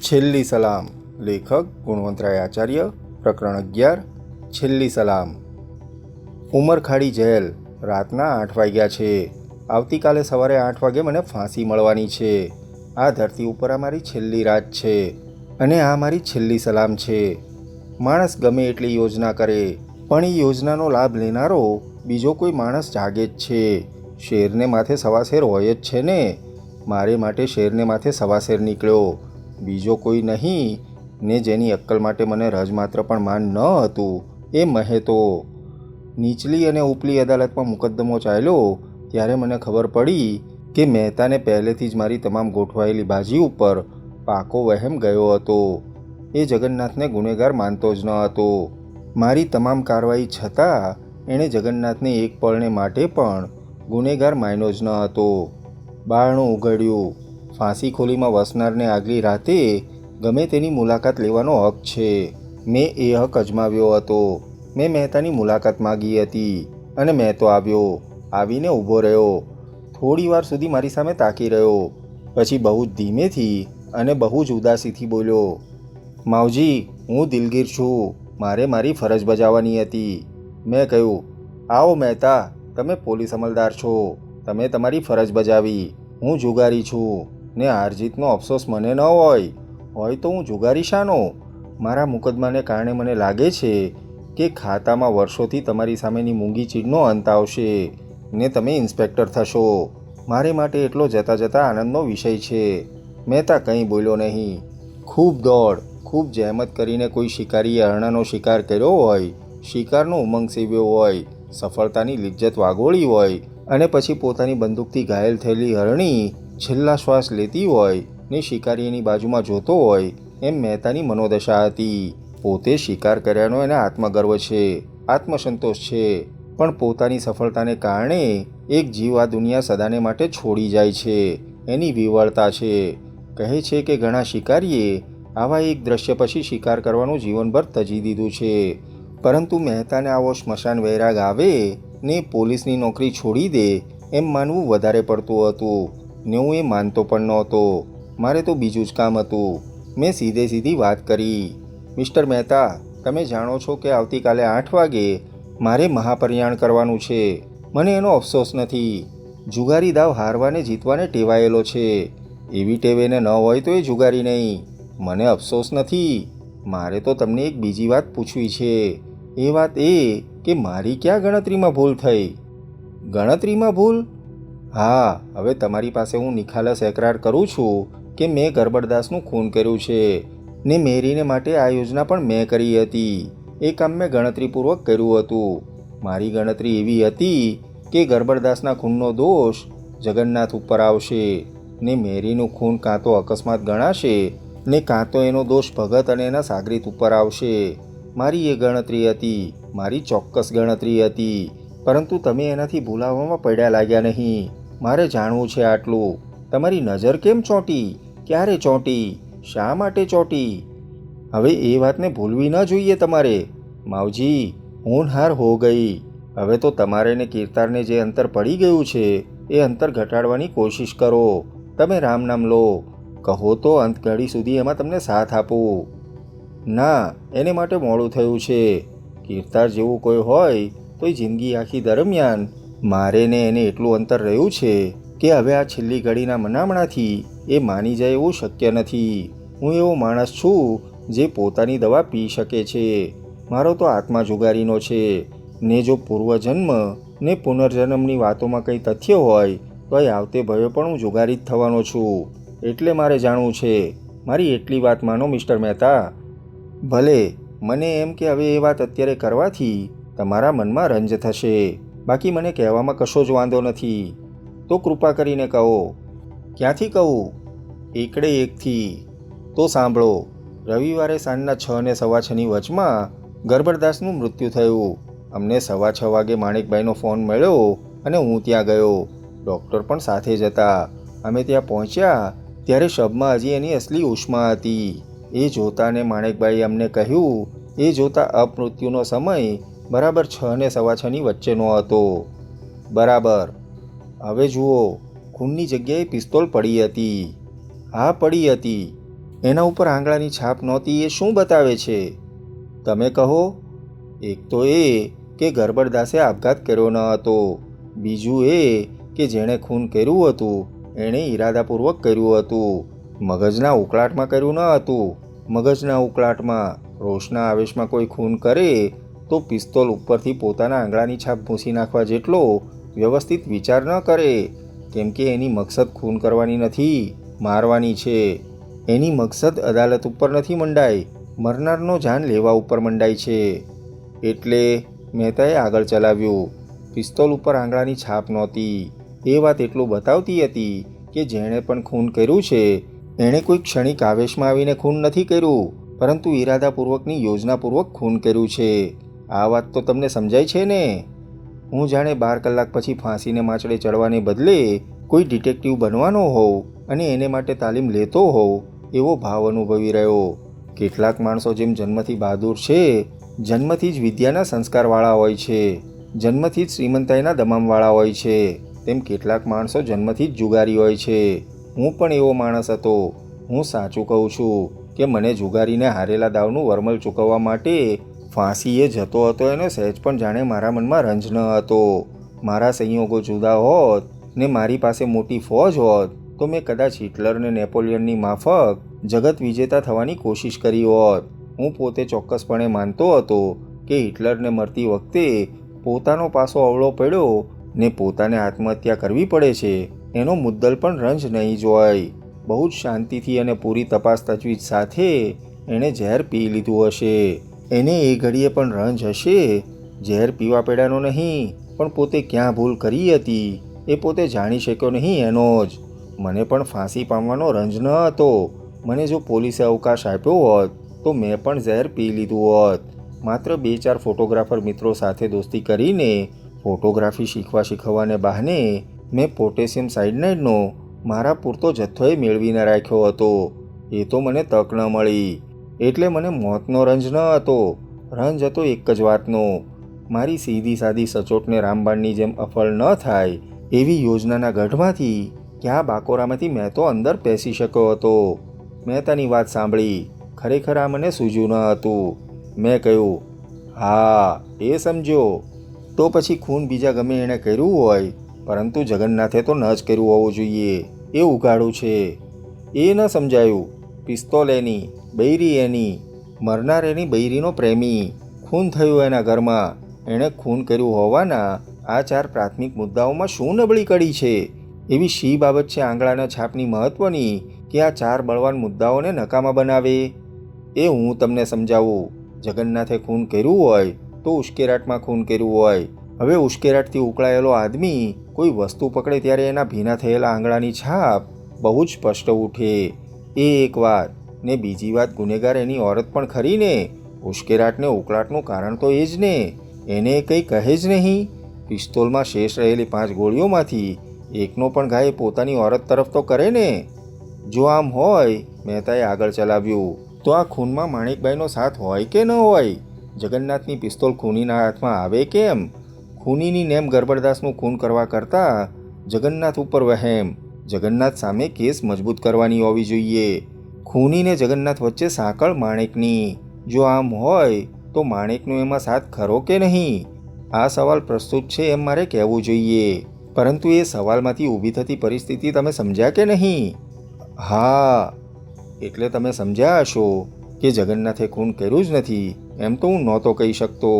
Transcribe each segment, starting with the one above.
છેલ્લી સલામ. લેખક ગુણવંતરાય આચાર્ય. પ્રકરણ 11. છેલ્લી સલામ. ઉમરખાડી જેલ. રાતના 8 વાગ્યા છે. આવતીકાલે સવારે 8 વાગે મને ફાંસી મળવાની છે. આ ધરતી ઉપર આ મારી છેલ્લી રાત છે અને આ મારી છેલ્લી સલામ છે. માણસ ગમે એટલી યોજના કરે પણ એ યોજનાનો લાભ લેનારો બીજો કોઈ માણસ જાગે જ છે. શેરને માથે સવાશેર હોય જ છે ને. મારે માટે શેરને માથે સવાશેર નીકળ્યો, બીજો કોઈ નહીં. ને જેની અક્કલ માટે મને રજમાત્ર પણ માન ન હતું એ મહેતો. નીચલી અને ઉપલી અદાલતમાં મુકદ્દમો ચાલ્યો ત્યારે મને ખબર પડી કે મહેતાને પહેલેથી જ મારી તમામ ગોઠવાયેલી બાજી ઉપર પાકો વહેમ ગયો હતો. એ જગન્નાથને ગુનેગાર માનતો જ ન હતો. મારી તમામ કાર્યવાહી છતાં એણે જગન્નાથને એક પળને માટે પણ ગુનેગાર માન્યો જ ન હતો. બારણું ઉઘડ્યું. ફાંસી ખોલીમાં વસનારને આગલી રાતે ગમે તેની મુલાકાત લેવાનો હક છે. મેં એ હક અજમાવ્યો હતો. મેં મહેતાની મુલાકાત માગી હતી અને મેં તો આવ્યો. આવીને ઊભો રહ્યો. થોડી વાર સુધી મારી સામે તાકી રહ્યો. પછી બહુ જ ધીમેથી અને બહુ જ ઉદાસીથી બોલ્યો, માવજી, હું દિલગીર છું. મારે મારી ફરજ બજાવવાની હતી. મેં કહ્યું, આવો મહેતા, તમે પોલીસ અમલદાર છો, તમે તમારી ફરજ બજાવી. હું જુગારી છું ને હારજીતનો અફસોસ મને ન હોય તો હું જુગારી શાનો? મારા મુકદ્દમાને કારણે મને લાગે છે કે ખાતામાં વર્ષોથી તમારી સામેની મૂંગી ચીડનો અંત આવશે ને તમે ઇન્સ્પેક્ટર થશો. મારે માટે એટલો જતા જતા આનંદનો વિષય છે. મહેતા કંઈ બોલ્યો નહીં. ખૂબ દોડ, ખૂબ જહેમત કરીને કોઈ શિકારીએ હરણાનો શિકાર કર્યો હોય, શિકારનો ઉમંગ સેવ્યો હોય, સફળતાની લિજ્જત વાગોળી હોય અને પછી પોતાની બંદૂકથી ઘાયલ થયેલી હરણી છેલ્લા શ્વાસ લેતી હોય ને શિકારીની બાજુમાં જોતો હોય, એમ મહેતાની મનોદશા હતી. પોતે શિકાર કર્યાનો એને આત્મગર્વ છે, આત્મસંતોષ છે, પણ પોતાની સફળતાને કારણે એક જીવ આ દુનિયા સદાને માટે છોડી જાય છે. એની વિવળતા છે. કહે છે કે ઘણા શિકારીએ આવા એક દ્રશ્ય પછી શિકાર કરવાનું જીવનભર તજી દીધું છે, પરંતુ મહેતાને આવો સ્મશાન વૈરાગ આવે ને પોલીસની નોકરી છોડી દે એમ માનવું વધારે પડતું હતું ને હું એ માનતો પણ નહોતો. મારે તો બીજું જ કામ હતું. મેં સીધી વાત કરી, મિસ્ટર મહેતા, તમે જાણો છો કે આવતીકાલે 8 વાગે મારે મહાપરિયાણ કરવાનું છે. મને એનો અફસોસ નથી. જુગારી દાવ હારવાને જીતવાને ટેવાયેલો છે. એવી ટેવેને ન હોય તો એ જુગારી નહીં. મને અફસોસ નથી. મારે તો તમને એક બીજી વાત પૂછવી છે. એ વાત એ કે મારી ક્યાં ગણતરીમાં ભૂલ થઈ? ગણતરીમાં ભૂલ? હા, હવે તમારી પાસે હું નિખાલસ એકરાર કરું છું કે મેં ગરબડદાસનું ખૂન કર્યું છે ને મેરીને માટે આ યોજના પણ મેં કરી હતી. એ કામ મેં ગણતરીપૂર્વક કર્યું હતું. મારી ગણતરી એવી હતી કે ગરબડદાસના ખૂનનો દોષ જગન્નાથ ઉપર આવશે ને મેરીનું ખૂન કાં તો અકસ્માત ગણાશે ને કાં તો એનો દોષ ભગત અને એના સાગરીત ઉપર આવશે. મારી એ ગણતરી હતી, મારી ચોક્કસ ગણતરી હતી, પરંતુ તમે એનાથી ભૂલાવવામાં પડ્યા લાગ્યા નહીં. મારે જાણવું છે આટલું, તમારી નજર કેમ ચોંટી? ક્યારે ચોંટી? શા માટે ચોંટી? હવે એ વાતને ભૂલવી ન જોઈએ તમારે. માવજી, હોનહાર હો ગઈ. હવે તો તમારે ને કીર્તારને જે અંતર પડી ગયું છે એ અંતર ઘટાડવાની કોશિશ કરો. તમે રામ નામ લો. કહો તો અંત ઘડી સુધી એમાં તમને સાથ આપું. ના, એને માટે મોડું થયું છે. કીર્તાર જેવું કોઈ હોય તો એ જિંદગી આખી દરમિયાન મારે ને એને એટલું અંતર રહ્યું છે કે હવે આ છેલ્લી ઘડીના મનામણાથી એ માની જાય એવું શક્ય નથી. હું એવો માણસ છું જે પોતાની દવા પી શકે છે. મારો તો આત્મા જુગારીનો છે ને જો પૂર્વજન્મ ને પુનર્જન્મની વાતોમાં કંઈ તથ્ય હોય તો એ આવતે ભવે પણ હું જુગારી જ થવાનો છું. એટલે મારે જાણવું છે. મારી એટલી વાત માનો મિસ્ટર મહેતા. ભલે, મને એમ કે હવે એ વાત અત્યારે કરવાથી તમારા મનમાં રંજ થશે, બાકી મને કહેવામાં કશો જ વાંધો નથી. તો કૃપા કરીને કહો. ક્યાંથી કહું? એકડે એકથી. તો સાંભળો. રવિવારે સાંજના 6 ને 6:15ની વચમાં ગરબડદાસનું મૃત્યુ થયું. અમને 6:15 વાગે માણેકભાઈનો ફોન મળ્યો અને હું ત્યાં ગયો. ડૉક્ટર પણ સાથે જ હતા. અમે ત્યાં પહોંચ્યા ત્યારે શબમાં હજી એની અસલી ઉષ્મા હતી. એ જોતાને માણેકભાઈએ અમને કહ્યું, એ જોતા અપમૃત્યુનો સમય બરાબર 6 ને 6:15ની વચ્ચેનો હતો. બરાબર. હવે જુઓ, ખૂનની જગ્યાએ પિસ્તોલ પડી હતી. હા, પડી હતી. એના ઉપર આંગળાની છાપ નહોતી એ શું બતાવે છે? તમે કહો. એક તો એ કે ગરબડદાસે આપઘાત કર્યો ન હતો. બીજું એ કે જેણે ખૂન કર્યું હતું એણે ઈરાદાપૂર્વક કર્યું હતું. મગજના ઉકળાટમાં કર્યું ન હતું. મગજના ઉકળાટમાં, રોષના આવેશમાં કોઈ ખૂન કરે તો પિસ્તોલ ઉપરથી પોતાના આંગળાની છાપ ભૂંસી નાખવા જેટલો વ્યવસ્થિત વિચાર ન કરે, કેમ કે એની મકસદ ખૂન કરવાની નથી, મારવાની છે. એની મકસદ અદાલત ઉપર નથી મંડાઈ, મરનારનો જાન લેવા ઉપર મંડાઈ છે. એટલે મહેતાએ આગળ ચલાવ્યું. પિસ્તોલ ઉપર આંગળાની છાપ નહોતી. એ વાત એટલું બતાવતી હતી કે જેણે પણ ખૂન કર્યું છે એણે કોઈ ક્ષણિક આવેશમાં આવીને ખૂન નથી કર્યું, પરંતુ ઈરાદાપૂર્વકની યોજનાપૂર્વક ખૂન કર્યું છે. આ વાત તો તમને સમજાય છે ને? હું જાણે 12 કલાક પછી ફાંસીને માચડે ચડવાને બદલે કોઈ ડિટેક્ટિવ બનવાનો હોઉં અને એને માટે તાલીમ લેતો હોઉં એવો ભાવ અનુભવી રહ્યો. કેટલાક માણસો જેમ જન્મથી બહાદુર છે, જન્મથી જ વિદ્યાના સંસ્કારવાળા હોય છે, જન્મથી જ શ્રીમંતાઈના દમામવાળા હોય છે, તેમ કેટલાક માણસો જન્મથી જ જુગારી હોય છે. હું પણ એવો માણસ હતો. હું સાચું કહું છું કે મને જુગારીને હારેલા દાવનું વરમલ ચૂકવવા માટે ફાંસીએ જતો હતો એનો સહેજ પણ જાણે મારા મનમાં રંજ ન હતો. મારા સંયોગો જુદા હોત ને મારી પાસે મોટી ફોજ હોત તો મેં કદાચ હિટલર ને નેપોલિયનની માફક જગત વિજેતા થવાની કોશિશ કરી હોત. હું પોતે ચોક્કસપણે માનતો હતો કે હિટલરને મરતી વખતે પોતાનો પાસો અવળો પડ્યો ને પોતાને આત્મહત્યા કરવી પડે છે એનો મુદ્દલ પણ રંજ નહીં જોય. બહુ જ શાંતિથી અને પૂરી તપાસ તજવીજ સાથે એણે ઝેર પી લીધું હશે. એને એ ઘડીએ પણ રંજ હશે, ઝેર પીવા પડ્યાનો નહીં, પણ પોતે ક્યાં ભૂલ કરી હતી એ પોતે જાણી શક્યો નહીં એનો જ. મને પણ ફાંસી પામવાનો રંજ ન હતો. મને જો પોલીસે અવકાશ આપ્યો હોત તો મેં પણ ઝેર પી લીધું હોત. માત્ર 2-4 ફોટોગ્રાફર મિત્રો સાથે દોસ્તી કરીને ફોટોગ્રાફી શીખવાને બહાને મેં પોટેશિયમ સાયનાઇડનો મારા પૂરતો જથ્થોએ મેળવીને રાખ્યો હતો. એ તો મને તક ન મળી. એટલે મને મોતનો રંજ ન હતો. રંજ હતો એક જ વાતનો, મારી સીધી સાદી સચોટને રામબાણની જેમ અફળ ન થાય એવી યોજનાના ગઢમાંથી ક્યાં બાકોરામાંથી મેં તો અંદર પેસી શક્યો હતો. મહેતાની વાત સાંભળી. ખરેખર આ મને સૂઝ્યું ન હતું. મેં કહ્યું, હા એ સમજો. તો પછી ખૂન બીજા ગમે એણે કર્યું હોય, પરંતુ જગન્નાથે તો ન જ કર્યું હોવું જોઈએ. એ ઉઘાડું છે. એ ન સમજાયું. પિસ્તોલ એની, બૈરી એની, મરનાર એની બૈરીનો પ્રેમી, ખૂન થયું એના ઘરમાં, એણે ખૂન કર્યું હોવાના આ 4 પ્રાથમિક મુદ્દાઓમાં શું નબળી કડી છે? એવી શી બાબત છે આંગળાના છાપની મહત્વની કે આ 4 બળવાન મુદ્દાઓને નકામા બનાવે? એ હું તમને સમજાવું. જગન્નાથે ખૂન કર્યું હોય તો ઉશ્કેરાટમાં ખૂન કર્યું હોય. હવે ઉશ્કેરાટથી ઉકળાયેલો આદમી કોઈ વસ્તુ પકડે ત્યારે એના ભીના થયેલા આંગળાની છાપ બહુ જ સ્પષ્ટ ઉઠે. એ એક વાત. ને બીજી વાત, ગુનેગાર એની ઓરત પણ ખરી ને. ઉશ્કેરાટને ઉકળાટનું કારણ તો એ જ ને. એને કંઈ કહે જ નહીં. પિસ્તોલમાં શેષ રહેલી 5 ગોળીઓમાંથી એકનો પણ ઘાય પોતાની ઓરત તરફ તો કરે ને. જો આમ હોય, મહેતાએ આગળ ચલાવ્યું, તો આ ખૂનમાં માણેકબાઈનો સાથ હોય કે ન હોય? જગન્નાથની પિસ્તોલ ખૂનીના હાથમાં આવે કેમ? ખૂનીની નેમ ગરબડદાસનું ખૂન કરવા કરતાં જગન્નાથ ઉપર વહેમ, જગન્નાથ સામે કેસ મજબૂત કરવાની હોવી જોઈએ. ખૂનીને જગન્નાથ વચ્ચે સાંકળ માણેકની. જો આમ હોય તો માણેકનો એમાં સાથ ખરો કે નહીં? આ સવાલ પ્રસ્તુત છે એમ મારે કહેવું જોઈએ. પરંતુ એ સવાલમાંથી ઊભી થતી પરિસ્થિતિ તમે સમજ્યા કે નહીં? હા. એટલે તમે સમજ્યા હશો કે જગન્નાથે ખૂન કર્યું જ નથી એમ તો હું નહોતો કહી શકતો,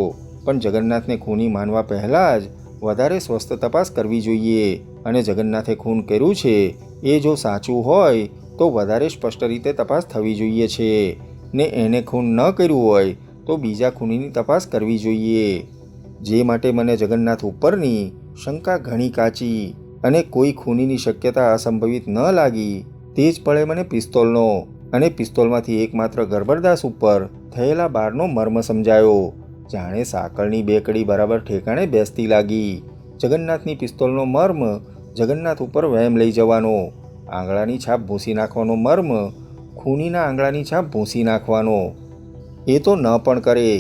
પણ જગન્નાથને ખૂની માનવા પહેલાં જ વધારે સ્વસ્થ તપાસ કરવી જોઈએ. અને જગન્નાથે ખૂન કર્યું છે એ જો સાચું હોય તો વધારે સ્પષ્ટ રીતે તપાસ થવી જોઈએ છે. ને એને ખૂન ન કર્યું હોય તો બીજા ખૂનીની તપાસ કરવી જોઈએ. જે માટે મને જગન્નાથ ઉપરની શંકા ઘણી કાચી અને કોઈ ખૂનીની શક્યતા અસંભવિત ન લાગી તે જ પળે મને પિસ્તોલનો અને પિસ્તોલમાંથી એકમાત્ર ગરબડદાસ ઉપર થયેલા બારનો મર્મ સમજાયો. જાણે સાંકળની 2 કડી બરાબર ઠેકાણે બેસતી લાગી. જગન્નાથની પિસ્તોલનો મર્મ જગન્નાથ ઉપર વહેમ લઈ જવાનો, આંગળાની છાપ ભૂંસી નાખવાનો મર્મ ખૂનીના આંગળાની છાપ ભૂંસી નાખવાનો. એ તો ન પણ કરે.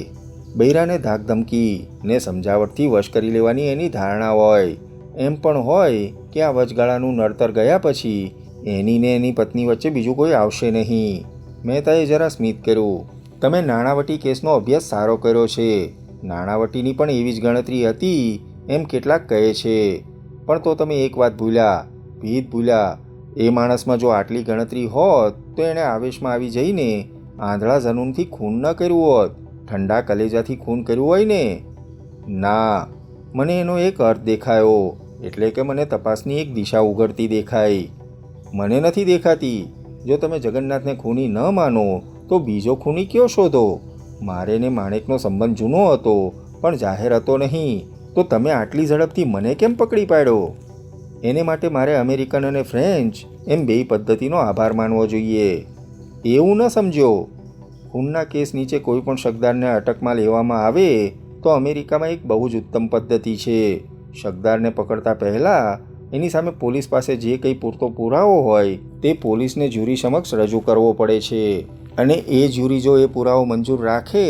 બૈરાને ધાકધમકી ને સમજાવટથી વશ કરી લેવાની એની ધારણા હોય. એમ પણ હોય કે આ વચગાળાનું નડતર ગયા પછી એની ને એની પત્ની વચ્ચે બીજું કોઈ આવશે નહીં. મહેતાએ જરા સ્મિત કર્યું. તમે નાણાવટી કેસનો અભ્યાસ સારો કર્યો છે. નાણાવટીની પણ એવી જ ગણતરી હતી એમ કેટલાક કહે છે. પણ તો તમે એક વાત ભૂલ્યા, ભીત ભૂલ્યા. એ માણસમાં જો આટલી ગણતરી હોત તો એણે આવેશમાં આવી જઈને આંધળા જનૂનથી ખૂન ન કર્યું હોત, ઠંડા કલેજાથી ખૂન કર્યું હોય ને. ના, મને એનો એક અર્થ દેખાયો, એટલે કે મને તપાસની એક દિશા ઉઘડતી દેખાઈ. મને નથી દેખાતી. જો તમે જગન્નાથને ખૂની ન માનો તો બીજો ખૂની કયો શોધો. મારે ને માણેકનો સંબંધ જૂનો હતો પણ જાહેર હતો નહીં, તો તમે આટલી ઝડપથી મને કેમ પકડી પાડ્યો? એને માટે મારે અમેરિકન અને ફ્રેન્ચ એમ બે પદ્ધતિનો આભાર માનવો જોઈએ. એવું ન સમજો. ખૂનના કેસ નીચે કોઈ પણ શકદારને અટકમાં લેવામાં આવે તો અમેરિકામાં એક બહુ જ ઉત્તમ પદ્ધતિ છે. શકદારને પકડતા પહેલાં એની સામે પોલીસ પાસે જે કંઈ પૂરતો પુરાવો હોય તે પોલીસને જ્યુરી સમક્ષ રજૂ કરવો પડે છે, અને એ જ્યુરી જો એ પુરાવો મંજૂર રાખે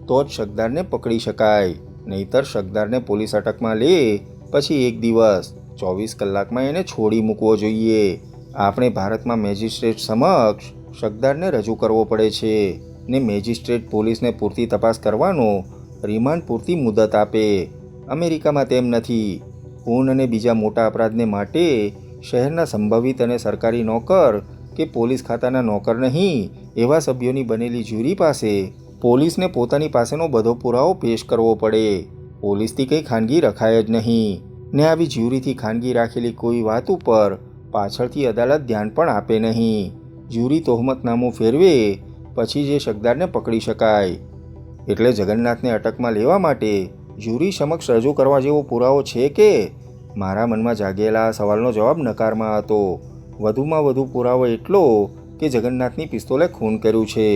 તો જ શકદારને પકડી શકાય. નહીંતર શકદારને પોલીસ અટકમાં લે પછી 1 દિવસ 24 કલાકમાં એને છોડી મૂકવો જોઈએ. આપણે ભારતમાં મેજિસ્ટ્રેટ સમક્ષ શકદારને રજૂ કરવો પડે છે ને મેજિસ્ટ્રેટ પોલીસને પૂરતી તપાસ કરવાનો રિમાન્ડ પૂરતી મુદત આપે. અમેરિકામાં તેમ નથી. ખૂન અને બીજા મોટા અપરાધને માટે શહેરના સંભવિત અને સરકારી નોકર કે પોલીસ ખાતાના નોકર નહીં એવા સભ્યોની બનેલી જ્યુરી પાસે પોલીસને પોતાની પાસેનો બધો પુરાવો પેશ કરવો પડે. પોલીસથી કંઈ ખાનગી રખાય જ નહીં, ને આવી જ્યુરીથી ખાનગી રાખેલી કોઈ વાત ઉપર પાછળથી અદાલત ધ્યાન પણ આપે નહીં. જ્યુરી તહોમતનામું ફેરવે પછી જે શકદારને પકડી શકાય. એટલે જગન્નાથને અટકમાં લેવા માટે જ્યુરી સમક્ષ રજૂ કરવા જેવો પુરાવો છે કે? મારા મનમાં જાગેલા આ સવાલનો જવાબ નકારમાં હતો. વધુમાં વધુ પુરાવો એટલો કે જગન્નાથની પિસ્તોલે ખૂન કર્યું છે,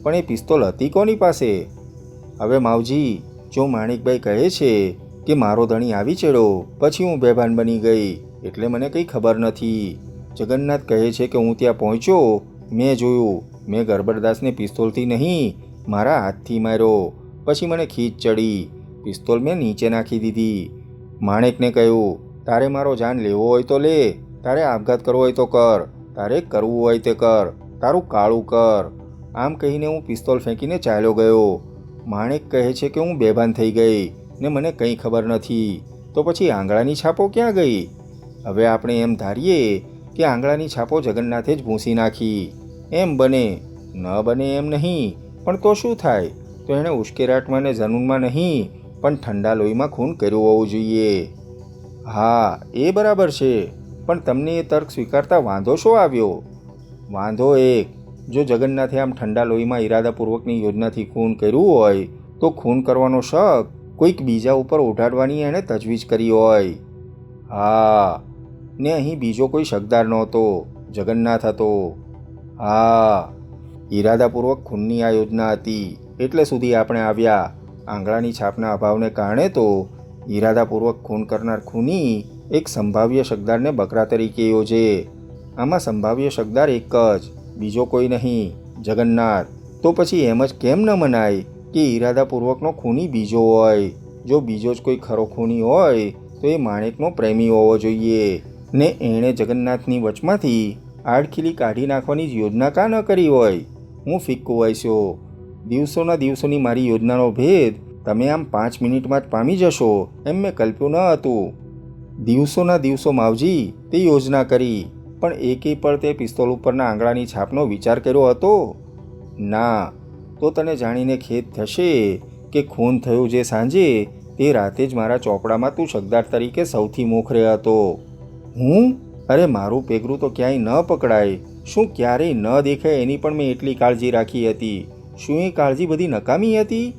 પણ એ પિસ્તોલ હતી કોની પાસે? હવે માવજી, જો માણિકભાઈ કહે છે કે મારો ધણી આવી ચડ્યો પછી હું બેભાન બની ગઈ એટલે મને કંઈ ખબર નથી. જગન્નાથ કહે છે કે હું ત્યાં પહોંચ્યો, મેં જોયું, મેં ગરબરદાસને પિસ્તોલથી નહીં મારા હાથથી માર્યો. પછી મને ખીચ ચડી, પિસ્તોલ મેં નીચે નાખી દીધી. માણેકને કહ્યું, તારે મારો જાન લેવો હોય તો લે, તારે આપઘાત કરવો હોય તો કર, તારે કરવું હોય તે કર, તારું કાળું કર. આમ કહીને હું પિસ્તોલ ફેંકીને ચાલ્યો ગયો. માણેક કહે છે કે હું બેભાન થઈ ગઈ ને મને કંઈ ખબર નથી. તો પછી આંગળાની છાપો ક્યાં ગઈ? હવે આપણે એમ ધારીએ કે આંગળાની છાપો જગન્નાથે જ ભૂંસી નાખી. એમ બને, ન બને એમ નહીં, પણ તો શું થાય? તો એણે ઉશ્કેરાટમાં ને જનૂનમાં નહીં પણ ઠંડા લોહીમાં ખૂન કર્યું હોવું જોઈએ. હા, એ બરાબર છે, પણ તમને એ તર્ક સ્વીકારતા વાંધો શું આવ્યો? વાંધો એક, જો જગન્નાથે આમ ઠંડા લોહીમાં ઈરાદાપૂર્વકની યોજનાથી ખૂન કર્યું હોય તો ખૂન કરવાનો શક કોઈક બીજા ઉપર ઉઠાડવાની એણે તજવીજ કરી હોય. હા, ને અહીં બીજો કોઈ શકદાર નહોતો, જગન્નાથ હતો. હા, ઈરાદાપૂર્વક ખૂનની આ યોજના હતી એટલે સુધી આપણે આવ્યા. આંગળાની છાપના અભાવને કારણે તો ઈરાદાપૂર્વક ખૂન કરનાર ખૂની એક સંભાવ્ય શકદારને બકરા તરીકે યોજે. આમાં સંભાવ્ય શકદાર એક જ, બીજો કોઈ નહીં, જગન્નાથ. તો પછી એમ જ કેમ ન મનાય કે ઈરાદાપૂર્વકનો ખૂની બીજો હોય? જો બીજો જ કોઈ ખરો ખૂની હોય તો એ માણેકનો પ્રેમી હોવો જોઈએ, ને એણે જગન્નાથની વચમાંથી આડખીલી કાઢી નાખવાની જ યોજના કાં ન કરી હોય? હું ફિક્કુ વાંચ્યો. દિવસોના દિવસોની મારી યોજનાનો ભેદ તમે આમ 5 મિનિટમાં જ પામી જશો એમ મેં કલ્પ્યું ન હતું. દિવસોના દિવસો માવજી તે યોજના કરી, પણ એકેય પળ તે પિસ્તોલ ઉપરના આંગળાની છાપનો વિચાર કર્યો હતો? ના. તો તને જાણીને ખેદ થશે કે ખૂન થયું જે સાંજે તે રાતે જ મારા ચોપડામાં તું શકદાર તરીકે સૌથી મોખરે હતો. હું? અરે મારું પેગરું તો ક્યાંય ન પકડાય, શું ક્યારેય ન દેખાય એની પણ મેં એટલી કાળજી રાખી હતી. શું એ કાળજી બધી નકામી હતી?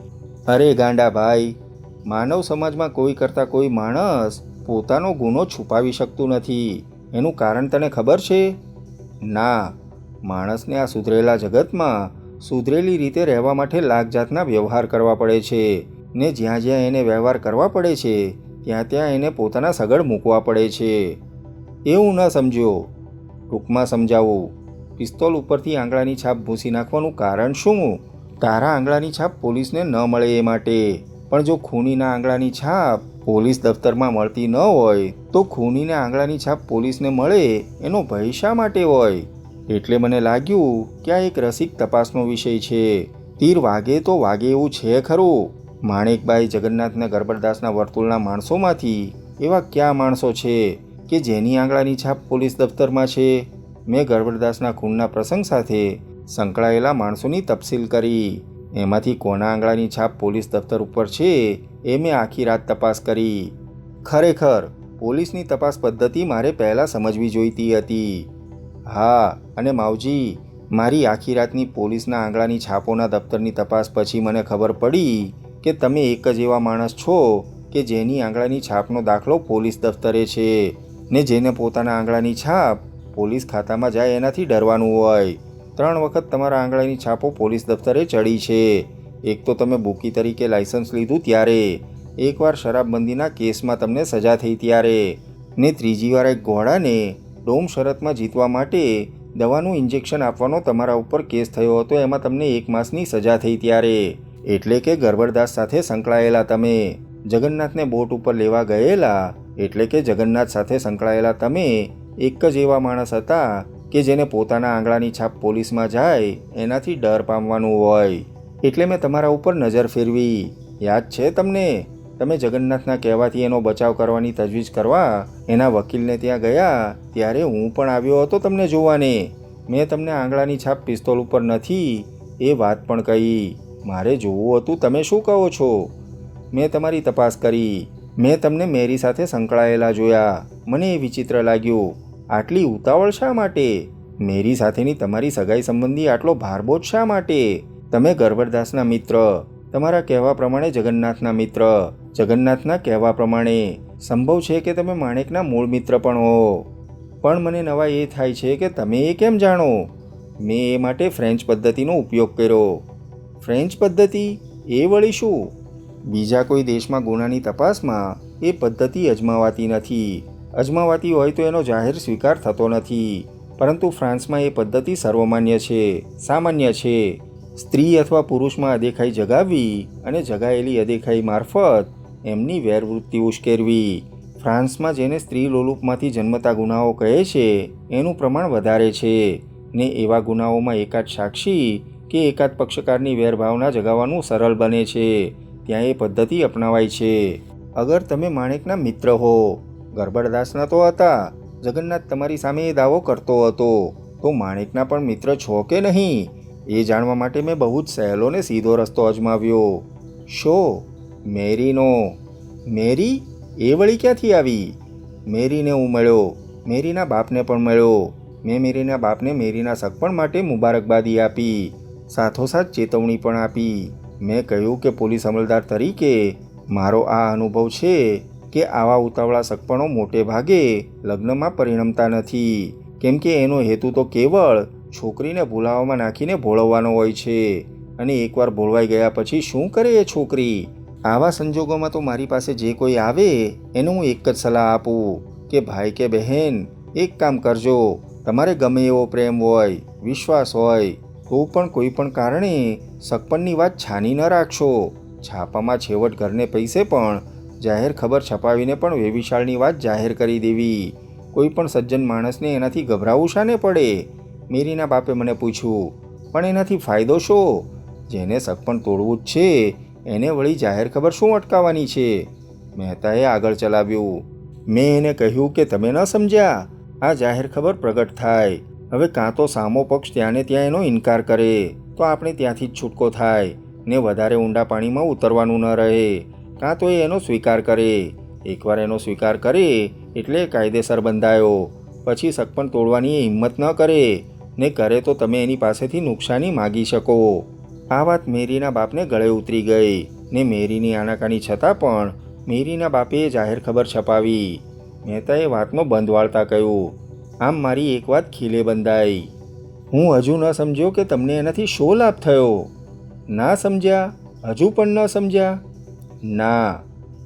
અરે ગાંડા ભાઈ, માનવ સમાજમાં કોઈ કરતાં કોઈ માણસ પોતાનો ગુનો છુપાવી શકતું નથી. એનું કારણ તને ખબર છે? ના. માણસને આ સુધરેલા જગતમાં સુધરેલી રીતે રહેવા માટે લાખ જાતના વ્યવહાર કરવા પડે છે, ને જ્યાં જ્યાં એને વ્યવહાર કરવા પડે છે ત્યાં ત્યાં એને પોતાના સગડ મૂકવા પડે છે. એવું ન સમજ્યો. ટૂંકમાં સમજાવું. પિસ્તોલ ઉપરથી આંગળાની છાપ ભૂંસી નાખવાનું કારણ શું? તારા આંગળાની છાપ પોલીસને ન મળે એ માટે. પણ જો ખૂનીના આંગળાની છાપ પોલીસ દફતરમાં મળતી ન હોય તો ખૂનીને આંગળાની છાપ પોલીસને મળે એનો ભય શા માટે હોય? એટલે મને લાગ્યું કે આ એક રસિક તપાસનો વિષય છે. તીર વાગે તો વાગે એવું છે ખરું. માણેકબાઈ જગન્નાથને ગરબડદાસના વર્તુળના માણસોમાંથી એવા કયા માણસો છે કે જેની આંગળાની છાપ પોલીસ દફતરમાં છે? મેં ગરબડદાસના ખૂનના પ્રસંગ સાથે સંકળાયેલા માણસોની તફસીલ કરી. એમાંથી કોના આંગળાની છાપ પોલીસ દફતર ઉપર છે એ મેં આખી રાત તપાસ કરી. ખરેખર પોલીસની તપાસ પદ્ધતિ મારે પહેલાં સમજવી જોઈતી હતી. હા, અને માવજી, મારી આખી રાતની પોલીસના આંગળાની છાપોના દફતરની તપાસ પછી મને ખબર પડી કે તમે એક જ એવા માણસ છો કે જેની આંગળાની છાપનો દાખલો પોલીસ દફતરે છે, ને જેને પોતાના આંગળાની છાપ પોલીસ ખાતામાં જાય એનાથી ડરવાનું હોય. 3 વખત તમારા આંગળાની છાપો પોલીસ દફતરે ચડી છે. એક તો તમે બુકી તરીકે લાયસન્સ લીધું ત્યારે, એકવાર શરાબબંધીના કેસમાં તમને સજા થઈ ત્યારે, ને ત્રીજી વાર એક ઘોડાને ડોમ શરતમાં જીતવા માટે દવાનું ઇન્જેક્શન આપવાનો તમારા ઉપર કેસ થયો હતો, એમાં તમને 1 માસની સજા થઈ ત્યારે. એટલે કે ગરબડદાસ સાથે સંકળાયેલા તમે, જગન્નાથને બોટ ઉપર લેવા ગયેલા, એટલે કે જગન્નાથ સાથે સંકળાયેલા તમે એક જ એવા માણસ હતા કે જેને પોતાના આંગળાની છાપ પોલીસમાં જાય એનાથી ડર પામવાનું હોય. એટલે મેં તમારા ઉપર નજર ફેરવી. યાદ છે તમને? તમે જગન્નાથના કહેવાથી એનો બચાવ કરવાની તજવીજ કરવા એના વકીલને ત્યાં ગયા ત્યારે હું પણ આવ્યો હતો તમને જોવાને. મેં તમને આંગળાની છાપ પિસ્તોલ ઉપર નથી એ વાત પણ કહી. મારે જોવું હતું તમે શું કહો છો. મેં તમારી તપાસ કરી. મેં તમને મેરી સાથે સંકળાયેલા જોયા. મને એ વિચિત્ર લાગ્યું. આટલી ઉતાવળ શા માટે? મેરી સાથેની તમારી સગાઈ સંબંધી આટલો ભારબોજ શા માટે? તમે ગરબડદાસના મિત્ર, તમારા કહેવા પ્રમાણે જગન્નાથના મિત્ર, જગન્નાથના કહેવા પ્રમાણે સંભવ છે કે તમે માણેકના મૂળ મિત્ર પણ હો. પણ મને નવાઈ એ થાય છે કે તમે એ કેમ જાણો? મેં એ માટે ફ્રેન્ચ પદ્ધતિનો ઉપયોગ કર્યો. ફ્રેન્ચ પદ્ધતિ? એ વળી શું? બીજા કોઈ દેશમાં ગુનાની તપાસમાં એ પદ્ધતિ અજમાવાતી નથી. અજમાવાતી હોય તો એનો જાહેર સ્વીકાર થતો નથી, પરંતુ ફ્રાન્સમાં એ પદ્ધતિ સર્વમાન્ય છે, સામાન્ય છે. સ્ત્રી અથવા પુરુષમાં અદેખાઈ જગાવવી અને જગાયેલી અદેખાઈ મારફત એમની વેરવૃત્તિ ઉશ્કેરવી. ફ્રાન્સમાં જેને સ્ત્રી લોલુપમાંથી જન્મતા ગુનાઓ કહે છે એનું પ્રમાણ વધારે છે, ને એવા ગુનાઓમાં એકાદ સાક્ષી કે એકાદ પક્ષકારની વેરભાવના જગાવવાનું સરળ બને છે. ત્યાં એ પદ્ધતિ અપનાવાય છે. અગર તમે માણેકના મિત્ર હો, ગરબડદાસના તો હતા, જગન્નાથ તમારી સામે એ દાવો કરતો હતો, તો માણેકના પણ મિત્ર છો કે નહીં એ જાણવા માટે મેં બહુ જ સહેલો ને સીધો રસ્તો અજમાવ્યો. શો? મેરીનો? મેરી? એ વળી ક્યાંથી આવી? મેરીને હું મળ્યો. મેરીના બાપને પણ મળ્યો. મેં મેરીના બાપને મેરીના સગપણ માટે મુબારકબાદી આપી, સાથોસાથ ચેતવણી પણ આપી. મેં કહ્યું કે પોલીસ અમલદાર તરીકે મારો આ અનુભવ છે કે આવા ઉતાવળા સગપણો મોટે ભાગે લગ્નમાં પરિણમતા નથી, કેમ કે એનો હેતુ તો કેવળ છોકરીને ભૂલાવામાં નાખીને ભોળવવાનો હોય છે, અને એકવાર ભોળવાઈ ગયા પછી શું કરે એ છોકરી? આવા સંજોગોમાં તો મારી પાસે જે કોઈ આવે એને હું એક જ સલાહ આપું કે ભાઈ કે બહેન, એક કામ કરજો, તમારે ગમે એવો પ્રેમ હોય, વિશ્વાસ હોય, તો પણ કોઈ પણ કારણે સગપણની વાત છાની ન રાખશો. છાપામાં છેવટ ઘરને પૈસે પણ જાહેર ખબર છપાવીને પણ વેવિશાળની વાત જાહેર કરી દેવી. કોઈ પણ સજ્જન માણસને એનાથી ગભરાવું શાને પડે? મેરીના બાપે મને પૂછ્યું, પણ એનાથી ફાયદો શો? જેને સગપણ તોડવું જ છે એને વળી જાહેર ખબર શું અટકાવવાની છે? મહેતાએ આગળ ચલાવ્યું. મેં એને કહ્યું કે તમે ન સમજ્યા, આ જાહેર ખબર પ્રગટ થાય. હવે કાં તો સામો પક્ષ ત્યાંને ત્યાં એનો ઇનકાર કરે તો આપણે ત્યાંથી જ છૂટકો થાય ને વધારે ઊંડા પાણીમાં ઉતરવાનું ન રહે, કાં તો એનો સ્વીકાર કરે. એકવાર એનો સ્વીકાર કરે એટલે કાયદેસર બંધાયો, પછી સગપણ તોડવાની હિંમત ન કરે, ને કરે તો તમે એની પાસેથી નુકસાની માગી શકો. આ વાત મેરીના બાપને ગળે ઉતરી ગઈ, ને મેરીની આનાકાની છતાં પણ મેરીના બાપે જાહેર ખબર છપાવી. મહેતાએ વાતનો બંધ વાળતા કહ્યું, આમ મારી એક વાત ખીલે બંધાઈ. હું હજુ ન સમજ્યો કે તમને એનાથી શો લાભ થયો? ના સમજ્યા? હજુ પણ ન સમજ્યા? ના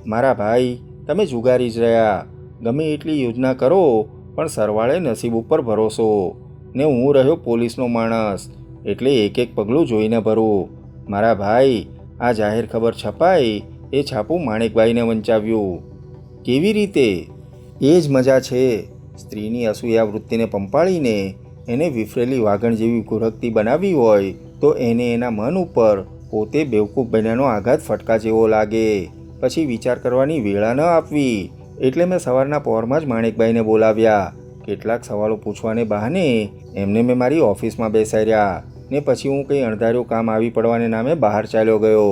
મારા ભાઈ, તમે જુગારી જ રહ્યા. ગમે એટલી યોજના કરો પણ સરવાળે નસીબ ઉપર ભરોસો. ને હું રહ્યો પોલીસનો માણસ, એટલે એક એક પગલું જોઈને ભરું. મારા ભાઈ, આ જાહેર ખબર છપાઈ એ છાપું માણેકબાઈને વંચાવ્યું. કેવી રીતે? એ જ મજા છે. સ્ત્રીની અસૂયા વૃત્તિને પંપાળીને એને વિફરેલી વાઘણ જેવી કુરકતી બનાવી હોય તો એને એના મન ઉપર પોતે બેવકૂફ બન્યાનો આઘાત ફટકા જેવો લાગે. પછી વિચાર કરવાની વેળા ન આપવી. એટલે મેં સવારના પહોરમાં જ માણેકબાઈને બોલાવ્યા. કેટલાક સવાલો પૂછવાને બહાને એમને મેં મારી ઓફિસમાં બેસાડ્યા ને પછી હું કંઈ અણધાર્યું કામ આવી પડવાને નામે બહાર ચાલ્યો ગયો.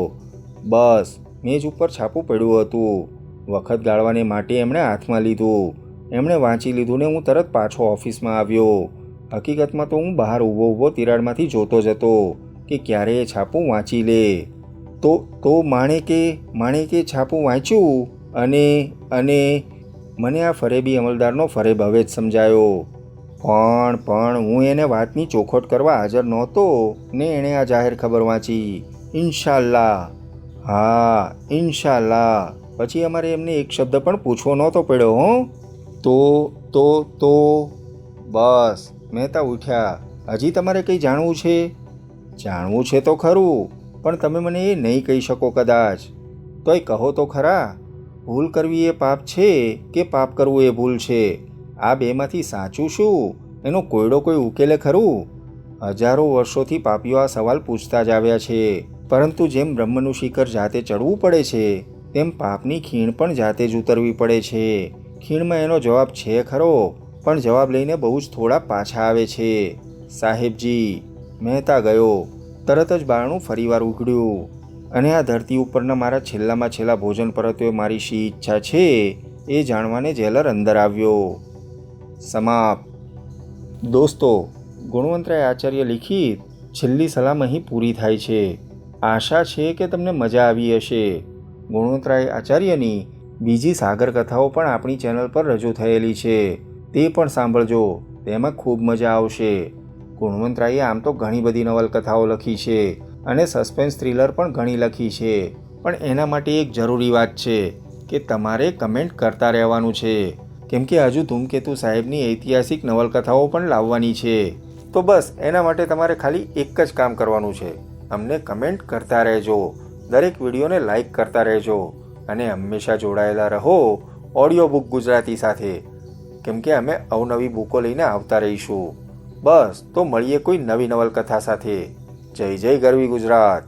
બસ મેજ ઉપર છાપું પડ્યું હતું. વખત ગાળવાને માટે એમણે હાથમાં લીધું. એમણે વાંચી લીધું ને હું તરત પાછો ઓફિસમાં આવ્યો. હકીકતમાં તો હું બહાર ઊભો tiradમાંથી જોતો જ હતો કે ક્યારે એ છાપું વાંચી લે. તો માણેકે છાપું વાંચ્યું અને મને આ ફરેબી અમલદારનો ફરેબ હવે જ સમજાયો. પણ હું એને વાતની ચોખવટ કરવા હાજર નહોતો ને એણે આ જાહેર ખબર વાંચી. ઇન્શાલ્લાહ. હા ઇન્શાલ્લાહ. પછી અમારે એમને એક શબ્દ પણ પૂછવો નહોતો પડ્યો. તો બસ મહેતા ઉઠ્યા. હજી તમારે કંઈ જાણવું છે? જાણવું છે તો ખરું, પણ તમે મને એ નહીં કહી શકો કદાચ. તોય કહો તો ખરા. ભૂલ કરવી એ પાપ છે કે પાપ કરવું એ ભૂલ છે? આ બેમાંથી સાચું શું એનો કોઈ ઉકેલે ખરું? હજારો વર્ષોથી પાપીઓ આ સવાલ પૂછતા જ આવ્યા છે. પરંતુ જેમ બ્રહ્મનું શિખર જાતે ચડવું પડે છે તેમ પાપની ખીણ પણ જાતે જ ઉતરવી પડે છે. ખીણમાં એનો જવાબ છે ખરો, પણ જવાબ લઈને બહુ જ થોડા પાછા આવે છે. સાહેબજી, મહેતા ગયો. તરત જ બારણું ફરીવાર ઉઘડ્યું અને આ ધરતી ઉપરના મારા છેલ્લામાં છેલ્લા ભોજન પરત્વે મારી શી ઈચ્છા છે એ જાણવાને જેલર અંદર આવ્યો. સમાપ્ત. દોસ્તો, ગુણવંતરાય આચાર્ય લિખિત છેલ્લી સલામ અહીં પૂરી થાય છે. આશા છે કે તમને મજા આવી હશે. ગુણવંતરાય આચાર્યની બીજી સાગર કથાઓ પણ આપણી ચેનલ પર રજૂ થયેલી છે. તે પણ સાંભળજો, તેમાં ખૂબ મજા આવશે. ગુણવંતરાયે આમ તો ઘણી બધી નવલકથાઓ લખી છે અને સસ્પેન્સ થ્રિલર પણ ઘણી લખી છે. પણ એના માટે એક જરૂરી વાત છે કે તમારે કમેન્ટ કરતા રહેવાનું છે, કેમ કે હજુ ધૂમકેતુ સાહેબની ઐતિહાસિક નવલકથાઓ પણ લાવવાની છે. તો બસ એના માટે તમારે ખાલી એક જ કામ કરવાનું છે. અમને કમેન્ટ કરતા રહેજો, દરેક વિડીયોને લાઈક કરતા રહેજો અને હંમેશા જોડાયેલા રહો ઓડિયો બુક ગુજરાતી સાથે, કેમ કે અમે અવનવી બુકો લઈને આવતા રહીશું. બસ તો મળીએ કોઈ નવી નવલકથા સાથે. જય જય ગરવી ગુજરાત.